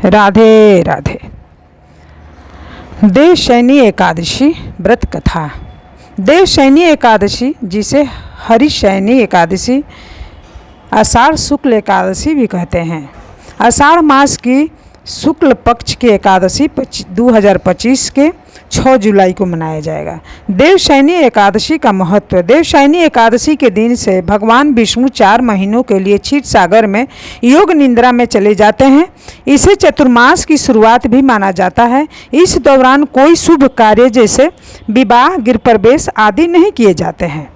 राधे राधे। देवशयनी एकादशी व्रत कथा। देवशयनी एकादशी, जिसे हरिशयनी एकादशी, आषाढ़ शुक्ल एकादशी भी कहते हैं, आषाढ़ मास की शुक्ल पक्ष की एकादशी 2025 के 6 जुलाई को मनाया जाएगा। देवशयनी एकादशी का महत्व। देवशयनी एकादशी के दिन से भगवान विष्णु 4 महीनों के लिए क्षीर सागर में योग निद्रा में चले जाते हैं। इसे चतुर्मास की शुरुआत भी माना जाता है। इस दौरान कोई शुभ कार्य जैसे विवाह, गृह प्रवेश आदि नहीं किए जाते हैं।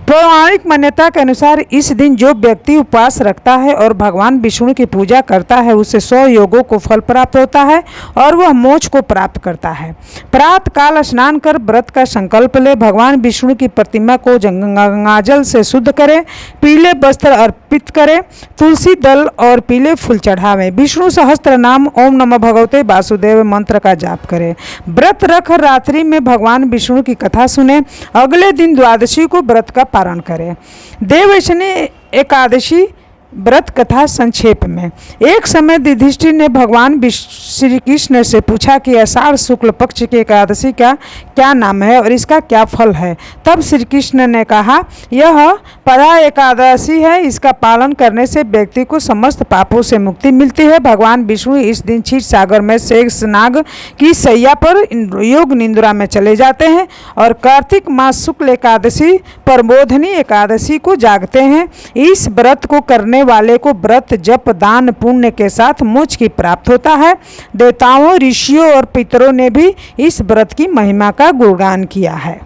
पौराणिक मान्यता के अनुसार इस दिन जो व्यक्ति उपवास रखता है और भगवान विष्णु की पूजा करता है, उसे 100 योगों को फल प्राप्त होता है और वह मोक्ष को प्राप्त करता है। प्रातः काल स्नान कर व्रत का संकल्प ले। भगवान विष्णु की प्रतिमा को गंगाजल से शुद्ध करें। पीले वस्त्र अर्पित करें। तुलसी दल और पीले फूल चढ़ावें। विष्णु सहस्त्र नाम ओम नमः भगवते वासुदेव मंत्र का जाप करें। व्रत रख रात्रि में भगवान विष्णु की कथा सुने। अगले दिन द्वादशी को व्रत का पारण करें। देवशयनी एकादशी व्रत कथा संक्षेप में। एक समय युधिष्ठिर ने भगवान श्री कृष्ण से पूछा कि आषाढ़ शुक्ल पक्ष की एकादशी का क्या नाम है और इसका क्या फल है। तब श्री कृष्ण ने कहा, यह परा एकादशी है। इसका पालन करने से व्यक्ति को समस्त पापों से मुक्ति मिलती है। भगवान विष्णु इस दिन क्षीर सागर में शेषनाग की शैया पर योग निद्रा में चले जाते हैं और कार्तिक मास शुक्ल एकादशी प्रबोधनी एकादशी को जागते हैं। इस व्रत को करने वाले को व्रत, जप, दान, पुण्य के साथ मोक्ष की प्राप्त होता है। देवताओं, ऋषियों और पितरों ने भी इस व्रत की महिमा का गुणगान किया है।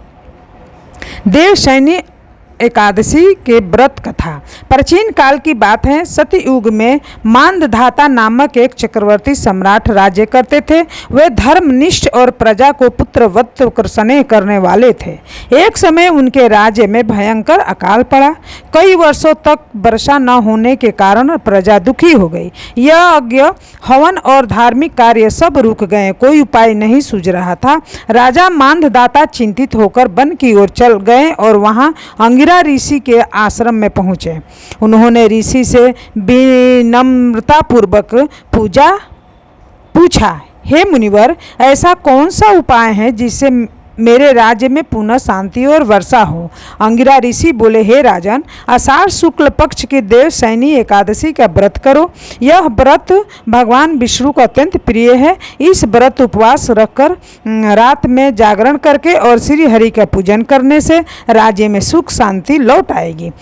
देवशयनी एकादशी के व्रत कथा। प्राचीन काल की बात है। सतयुग में मांधाता नामक एक चक्रवर्ती सम्राट राज्य करते थे। वे धर्मनिष्ठ और प्रजा को पुत्रवत स्नेह करने वाले थे। एक समय उनके राज्य में भयंकर अकाल पड़ा। कई वर्षों तक वर्षा न होने के कारण प्रजा दुखी हो गई। यज्ञ, हवन और धार्मिक कार्य सब रुक गए। कोई उपाय नहीं सूझ रहा था। राजा मांधाता चिंतित होकर वन की ओर चल गए और वहां ऋषि के आश्रम में पहुंचे। उन्होंने ऋषि से विनम्रतापूर्वक पूछा, हे मुनिवर, ऐसा कौन सा उपाय है जिससे मेरे राज्य में पुनः शांति और वर्षा हो। अंगिरा ऋषि बोले, हे राजन, आषाढ़ शुक्ल पक्ष की देवशयनी एकादशी का व्रत करो। यह व्रत भगवान विष्णु को अत्यंत प्रिय है। इस व्रत उपवास रखकर रात में जागरण करके और श्री हरि का पूजन करने से राज्य में सुख शांति लौट आएगी।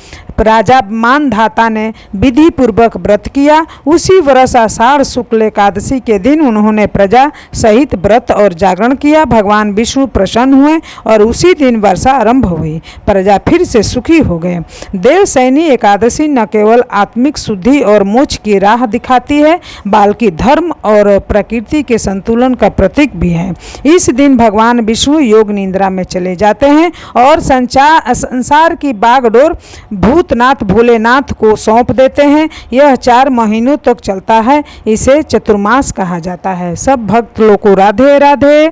राजा मांधाता ने विधि पूर्वक व्रत किया। उसी वर्ष आषाढ़ शुक्ल एकादशी के दिन उन्होंने प्रजा सहित व्रत और जागरण किया। भगवान विष्णु प्रसन्न हुए और उसी दिन वर्षा आरंभ हुई। प्रजा फिर से सुखी हो गए। देवशयनी एकादशी न केवल आत्मिक शुद्धि और मोक्ष की राह दिखाती है, बल्कि धर्म और प्रकृति के संतुलन का प्रतीक भी है। इस दिन भगवान विष्णु योग निद्रा में चले जाते हैं और संसार की बागडोर भूतनाथ भोलेनाथ को सौंप देते हैं। यह 4 महीनों तक चलता है। इसे चतुर्मास कहा जाता है। सब भक्त लोगों को राधे राधे।